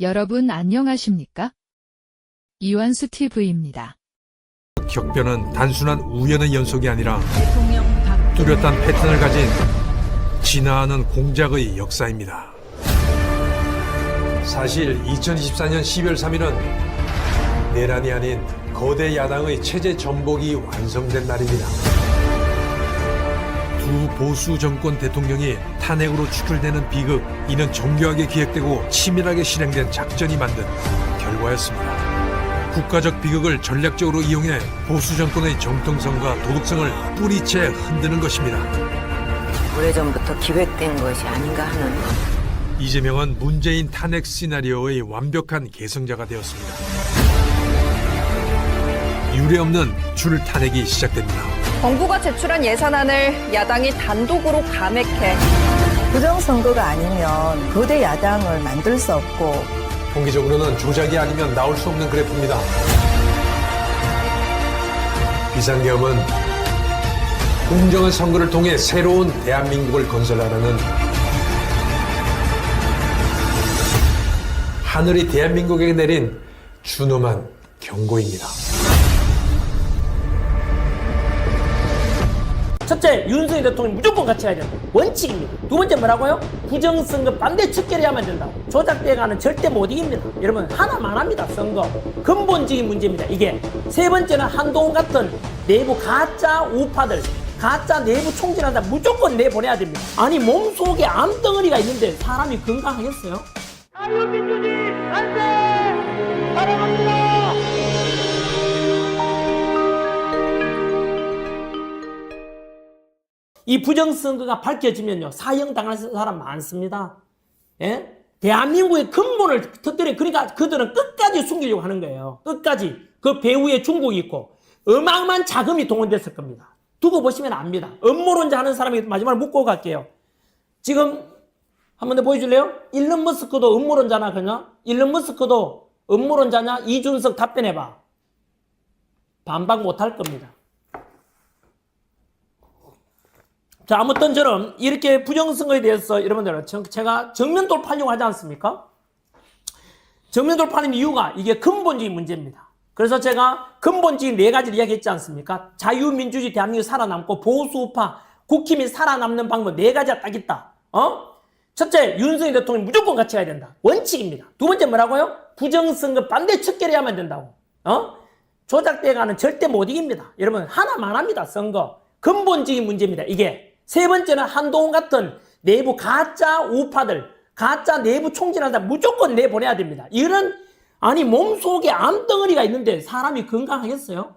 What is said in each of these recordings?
여러분 안녕하십니까? 이완수 TV입니다. 격변은 단순한 우연의 연속이 아니라 대통령 뚜렷한 패턴을 가진 진화하는 공작의 역사입니다. 사실 2024년 12월 3일은 내란이 아닌 거대 야당의 체제 전복이 완성된 날입니다. 두 보수 정권 대통령이 탄핵으로 추출되는 비극, 이는 정교하게 기획되고 치밀하게 실행된 작전이 만든 결과였습니다. 국가적 비극을 전략적으로 이용해 보수 정권의 정통성과 도덕성을 뿌리채 흔드는 것입니다. 오래전부터 기획된 것이 아닌가 하는. 이재명은 문재인 탄핵 시나리오의 완벽한 계승자가 되었습니다. 유례없는 줄 탄핵이 시작됩니다. 정부가 제출한 예산안을 야당이 단독으로 감액해 부정선거가 아니면 거대 야당을 만들 수 없고 통계적으로는 조작이 아니면 나올 수 없는 그래프입니다. 비상계엄은 공정한 선거를 통해 새로운 대한민국을 건설하라는 하늘이 대한민국에게 내린 준엄한 경고입니다. 첫째, 윤석열 대통령이 무조건 같이 가야 된다. 원칙입니다. 두 번째 뭐라고요? 부정선거 반대 척결해야만 된다고. 조작돼가는 절대 못 이깁니다. 여러분 하나만 합니다. 선거. 근본적인 문제입니다. 이게. 세 번째는 한동훈 같은 내부 가짜 우파들, 가짜 내부 총질한다 무조건 내보내야 됩니다. 아니 몸속에 암덩어리가 있는데 사람이 건강하겠어요? 자유민주주의 안돼! 사랑합니다! 이 부정선거가 밝혀지면요, 사형당할 사람 많습니다. 예? 대한민국의 근본을 터뜨려, 그러니까 그들은 끝까지 숨기려고 하는 거예요. 끝까지. 그 배후에 중국이 있고, 어마어마한 자금이 동원됐을 겁니다. 두고 보시면 압니다. 음모론자 하는 사람이 마지막으로 묻고 갈게요. 지금, 한 번 더 보여줄래요? 일론 머스크도 음모론자나, 그냥? 일론 머스크도 음모론자냐? 이준석 답변해봐. 반박 못할 겁니다. 자, 아무튼 저는 이렇게 부정선거에 대해서 여러분들 제가 정면 돌파하려고 하지 않습니까? 정면 돌파하는 이유가 이게 근본적인 문제입니다. 그래서 제가 근본적인 네 가지를 이야기했지 않습니까? 자유민주주의 대한민국이 살아남고 보수우파 국힘이 살아남는 방법 네 가지가 딱 있다. 첫째, 윤석열 대통령이 무조건 같이 가야 된다. 원칙입니다. 두 번째 뭐라고요? 부정선거 반대 척결해야만 된다고. 조작돼가는 절대 못 이깁니다. 여러분 하나만 합니다. 선거. 근본적인 문제입니다. 이게. 세 번째는 한동훈 같은 내부 가짜 우파들, 가짜 내부 총질한다 무조건 내보내야 됩니다. 이런, 아니 몸속에 암덩어리가 있는데 사람이 건강하겠어요?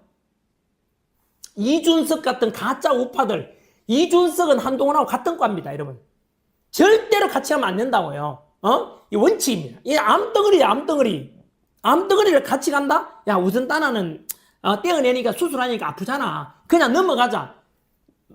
이준석 같은 가짜 우파들, 이준석은 한동훈하고 같은 과입니다. 여러분 절대로 같이 하면 안 된다고요. 이 원칙입니다. 이 암덩어리야, 암덩어리. 암덩어리를 같이 간다? 야, 우선 따나는 떼어내니까 수술하니까 아프잖아. 그냥 넘어가자.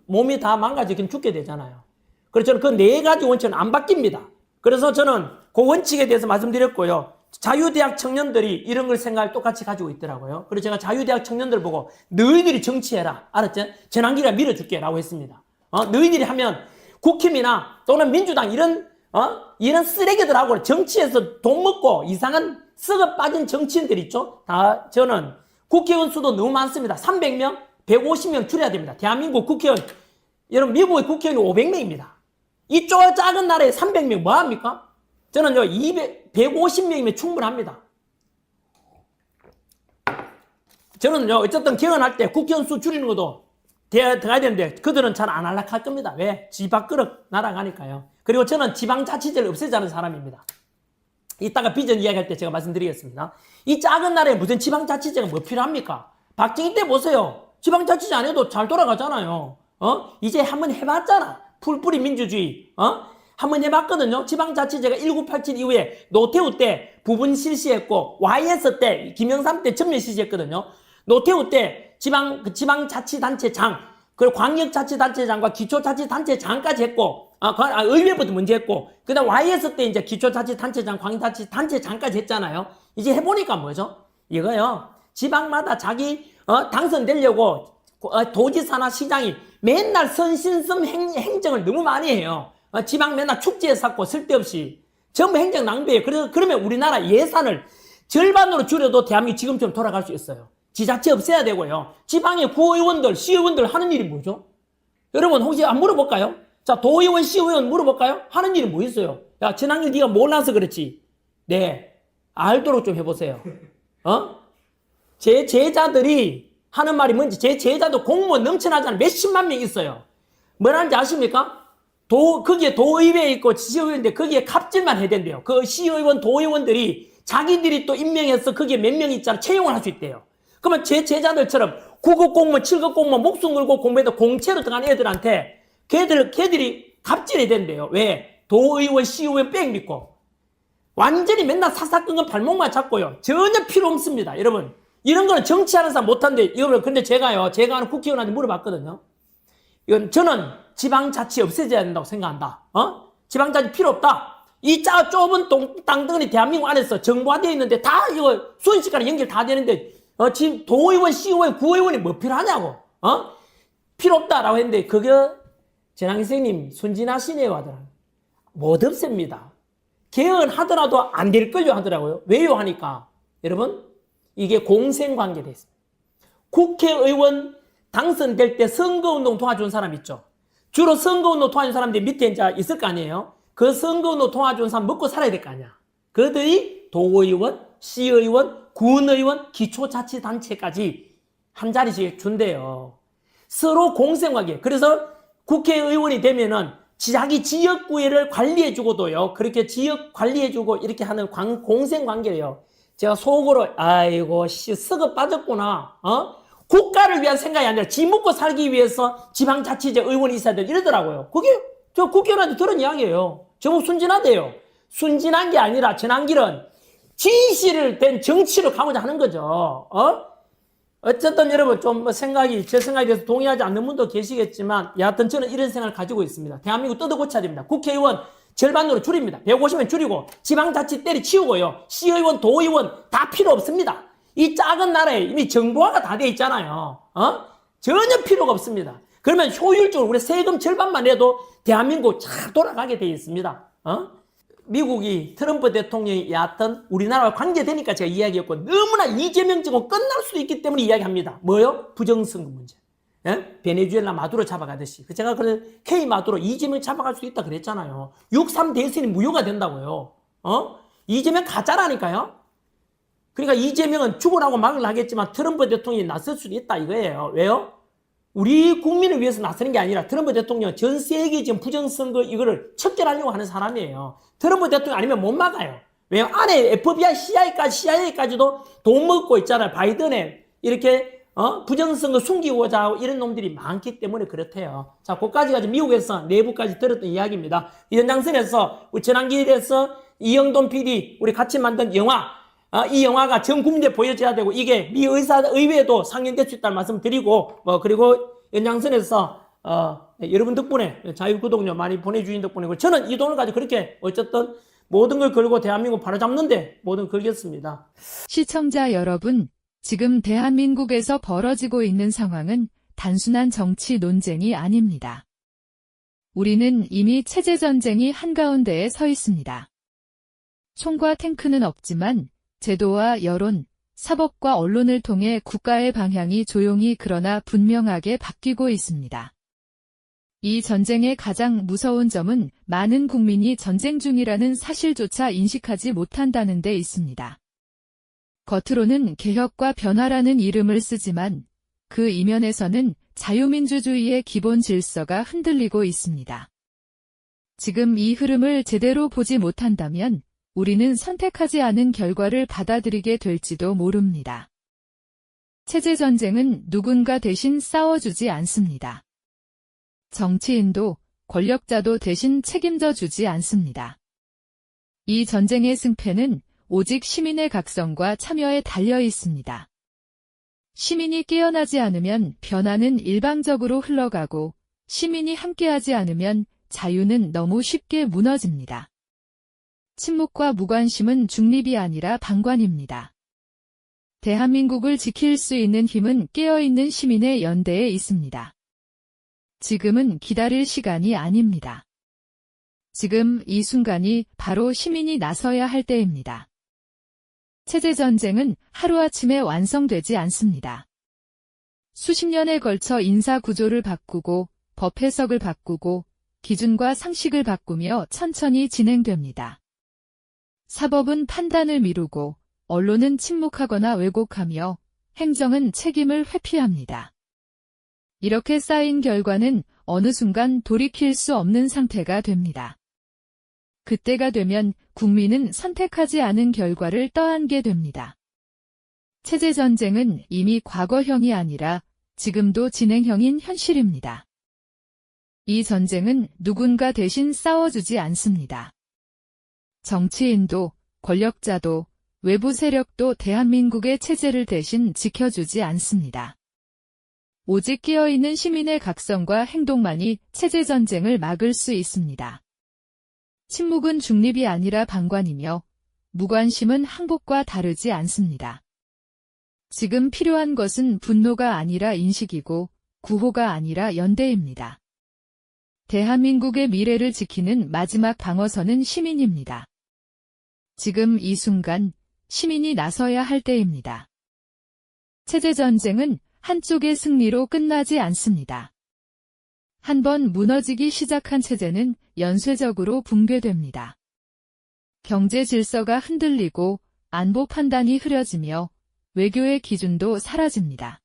몸이 다 망가지긴 죽게 되잖아요. 그래서 저는 그 네 가지 원칙은 안 바뀝니다. 그래서 저는 그 원칙에 대해서 말씀드렸고요. 자유대학 청년들이 이런 걸 생각을 똑같이 가지고 있더라고요. 그래서 제가 자유대학 청년들 보고 너희들이 정치해라. 알았지? 전환기라 밀어줄게 라고 했습니다. 너희들이 하면 국힘이나 또는 민주당 이런 쓰레기들하고 정치에서 돈 먹고 이상한 썩어 빠진 정치인들 있죠? 다 저는 국회의원 수도 너무 많습니다. 300명? 150명 줄여야 됩니다. 대한민국 국회의원, 여러분 미국의 국회의원이 500명입니다. 이 작은 나라에 300명 뭐합니까? 저는 150명이면 충분합니다. 저는 어쨌든 개헌할 때 국회의원 수 줄이는 것도 들어가야 되는데 그들은 잘 안 할락할 겁니다. 왜? 지 밖으로 날아가니까요. 그리고 저는 지방자치제를 없애자는 사람입니다. 이따가 비전 이야기할 때 제가 말씀드리겠습니다. 이 작은 나라에 무슨 지방자치제가 뭐 필요합니까? 박정희 때 보세요. 지방자치제 안 해도 잘 돌아가잖아요. 이제 한번 해봤잖아. 풀뿌리 민주주의. 한번 해봤거든요. 지방자치제가 1987 이후에 노태우 때 부분 실시했고, YS 때, 김영삼 때 전면 실시했거든요. 노태우 때 지방자치단체장, 그리고 광역자치단체장과 기초자치단체장까지 했고, 의회부터 먼저 했고, 그 다음 YS 때 이제 기초자치단체장, 광역자치단체장까지 했잖아요. 이제 해보니까 뭐죠? 이거요. 지방마다 자기 당선되려고 도지사나 시장이 맨날 선신성 행정을 너무 많이 해요. 지방 맨날 축제에 샀고 쓸데없이 전부 행정 낭비예요. 그래서 그러면 우리나라 예산을 절반으로 줄여도 대한민국 지금처럼 돌아갈 수 있어요. 지자체 없애야 되고요. 지방의 구의원들, 시의원들 하는 일이 뭐죠? 여러분 혹시 안 물어볼까요? 자, 도의원, 시의원 물어볼까요? 하는 일이 뭐 있어요? 야, 전학년 네가 몰라서 그렇지. 네, 알도록 좀 해보세요. 제 제자들이 하는 말이 뭔지, 제 제자도 공무원 넘쳐나잖아요. 몇십만 명 있어요. 뭐라는지 아십니까? 거기에 도의회 있고 시의원인데 거기에 갑질만 해야 된대요. 그 시의원, 도의원들이 자기들이 또 임명해서 거기에 몇 명 있잖아. 채용을 할 수 있대요. 그러면 제 제자들처럼 9급 공무원, 7급 공무원 목숨 걸고 공부해도 공채로 들어간 애들한테 걔들이 갑질해야 된대요. 왜? 도의원, 시의원 뺑 믿고. 완전히 맨날 사사건건 발목만 잡고요. 전혀 필요 없습니다. 여러분. 이런 거는 정치하는 사람 못한데, 여러분, 근데 제가 하는 국회의원한테 물어봤거든요. 이건 저는 지방자치 없애져야 된다고 생각한다. 지방자치 필요 없다. 이 좁은 땅덩어리 대한민국 안에서 정부화되어 있는데 다 이거 순식간에 연결 다 되는데, 지금 도의원, 시의원, 구의원이 뭐 필요하냐고. 필요 없다라고 했는데, 그게 전학년 선생님 순진하시네요 하더라고요. 못 없앱니다. 개헌하더라도 안 될걸요 하더라고요. 왜요 하니까 여러분 이게 공생관계에 있습니다. 국회의원 당선될 때 선거운동 도와준 사람 있죠. 주로 선거운동 도와준 사람들이 밑에 이제 있을 거 아니에요. 그 선거운동 도와준 사람 먹고 살아야 될 거 아니야. 그들이 도의원, 시의원, 군의원, 기초자치단체까지 한 자리씩 준대요. 서로 공생관계. 그래서 국회의원이 되면은 자기 지역구회를 관리해주고도요. 그렇게 지역 관리해주고 이렇게 하는 공생관계예요. 제가 속으로 아이고 썩어 빠졌구나. 국가를 위한 생각이 아니라 지 먹고 살기 위해서 지방자치제 의원이 있어야 돼 이러더라고요. 그게 저 국회의원한테 들은 이야기예요. 저거 순진하대요. 순진한 게 아니라 전환길은 진실을 된 정치로 가고자 하는 거죠. 어쨌든 여러분 좀 제 생각에 대해서 동의하지 않는 분도 계시겠지만 여하튼 저는 이런 생각을 가지고 있습니다. 대한민국 뜯어고쳐야 됩니다. 국회의원 절반으로 줄입니다. 150명 줄이고 지방자치 때려치우고요. 시의원, 도의원 다 필요 없습니다. 이 작은 나라에 이미 정부화가 다 돼 있잖아요. 전혀 필요가 없습니다. 그러면 효율적으로 우리 세금 절반만 내도 대한민국 잘 돌아가게 돼 있습니다. 미국이 트럼프 대통령이 여하튼 우리나라와 관계되니까 제가 이야기했고 너무나 이재명 정권 끝날 수도 있기 때문에 이야기합니다. 뭐요? 부정선거 문제. 예? 베네수엘라 마두로 잡아가듯이. 제가 그래 K 마두로 이재명 잡아갈 수 있다 그랬잖아요. 6.3 대선이 무효가 된다고요. 이재명 가짜라니까요. 그러니까 이재명은 죽으라고 막을 하겠지만 트럼프 대통령이 나설 수도 있다 이거예요. 왜요? 우리 국민을 위해서 나서는 게 아니라 트럼프 대통령 전 세계 지금 부정선거 이거를 척결하려고 하는 사람이에요. 트럼프 대통령 아니면 못 막아요. 왜요? 안에 FBI, CIA까지도 돈 먹고 있잖아요. 바이든에 이렇게 부정선거 숨기고자 하고 이런 놈들이 많기 때문에 그렇대요. 자, 그까지가 미국에서 내부까지 들었던 이야기입니다. 이 연장선에서 우리 전환길에서 이영돈 PD 우리 같이 만든 영화 이 영화가 전 국민에 보여져야 되고 이게 미 의회에도 상영될 수 있다는 말씀 드리고 그리고 연장선에서 여러분 덕분에 자유구독료 많이 보내주신 덕분에 저는 이 돈을 가지고 그렇게 어쨌든 모든 걸 걸고 대한민국 바로잡는데 모든 걸 걸겠습니다. 시청자 여러분, 지금 대한민국에서 벌어지고 있는 상황은 단순한 정치 논쟁이 아닙니다. 우리는 이미 체제전쟁이 한가운데에 서 있습니다. 총과 탱크는 없지만 제도와 여론, 사법과 언론을 통해 국가의 방향이 조용히 그러나 분명하게 바뀌고 있습니다. 이 전쟁의 가장 무서운 점은 많은 국민이 전쟁 중이라는 사실조차 인식하지 못한다는 데 있습니다. 겉으로는 개혁과 변화라는 이름을 쓰지만 그 이면에서는 자유민주주의의 기본 질서가 흔들리고 있습니다. 지금 이 흐름을 제대로 보지 못한다면 우리는 선택하지 않은 결과를 받아들이게 될지도 모릅니다. 체제전쟁은 누군가 대신 싸워주지 않습니다. 정치인도 권력자도 대신 책임져 주지 않습니다. 이 전쟁의 승패는 오직 시민의 각성과 참여에 달려 있습니다. 시민이 깨어나지 않으면 변화는 일방적으로 흘러가고 시민이 함께하지 않으면 자유는 너무 쉽게 무너집니다. 침묵과 무관심은 중립이 아니라 방관입니다. 대한민국을 지킬 수 있는 힘은 깨어있는 시민의 연대에 있습니다. 지금은 기다릴 시간이 아닙니다. 지금 이 순간이 바로 시민이 나서야 할 때입니다. 체제전쟁은 하루아침에 완성되지 않습니다. 수십 년에 걸쳐 인사구조를 바꾸고 법 해석을 바꾸고 기준과 상식을 바꾸며 천천히 진행됩니다. 사법은 판단을 미루고 언론은 침묵하거나 왜곡하며 행정은 책임을 회피합니다. 이렇게 쌓인 결과는 어느 순간 돌이킬 수 없는 상태가 됩니다. 그때가 되면 국민은 선택하지 않은 결과를 떠안게 됩니다. 체제전쟁은 이미 과거형이 아니라 지금도 진행형인 현실입니다. 이 전쟁은 누군가 대신 싸워주지 않습니다. 정치인도 권력자도 외부 세력도 대한민국의 체제를 대신 지켜주지 않습니다. 오직 깨어있는 시민의 각성과 행동만이 체제전쟁을 막을 수 있습니다. 침묵은 중립이 아니라 방관이며 무관심은 항복과 다르지 않습니다. 지금 필요한 것은 분노가 아니라 인식이고 구호가 아니라 연대입니다. 대한민국의 미래를 지키는 마지막 방어선은 시민입니다. 지금 이 순간 시민이 나서야 할 때입니다. 체제전쟁은 한쪽의 승리로 끝나지 않습니다. 한번 무너지기 시작한 체제는 연쇄적으로 붕괴됩니다. 경제 질서가 흔들리고 안보 판단이 흐려지며 외교의 기준도 사라집니다.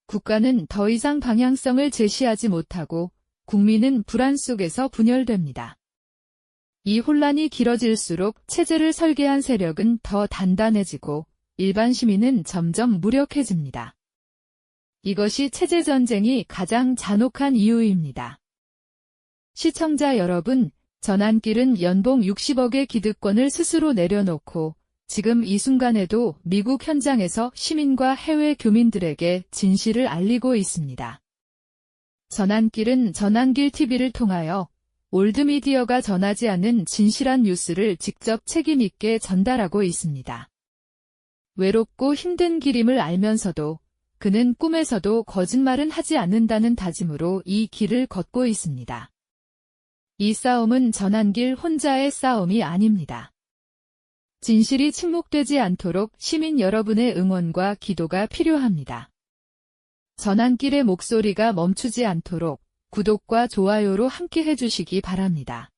국가는 더 이상 방향성을 제시하지 못하고 국민은 불안 속에서 분열됩니다. 이 혼란이 길어질수록 체제를 설계한 세력은 더 단단해지고 일반 시민은 점점 무력해집니다. 이것이 체제전쟁이 가장 잔혹한 이유입니다. 시청자 여러분, 전환길은 연봉 60억의 기득권을 스스로 내려놓고 지금 이 순간에도 미국 현장에서 시민과 해외 교민들에게 진실을 알리고 있습니다. 전환길은 전환길 TV를 통하여 올드미디어가 전하지 않은 진실한 뉴스를 직접 책임있게 전달하고 있습니다. 외롭고 힘든 길임을 알면서도 그는 꿈에서도 거짓말은 하지 않는다는 다짐으로 이 길을 걷고 있습니다. 이 싸움은 전환길 혼자의 싸움이 아닙니다. 진실이 침묵되지 않도록 시민 여러분의 응원과 기도가 필요합니다. 전환길의 목소리가 멈추지 않도록 구독과 좋아요로 함께 해주시기 바랍니다.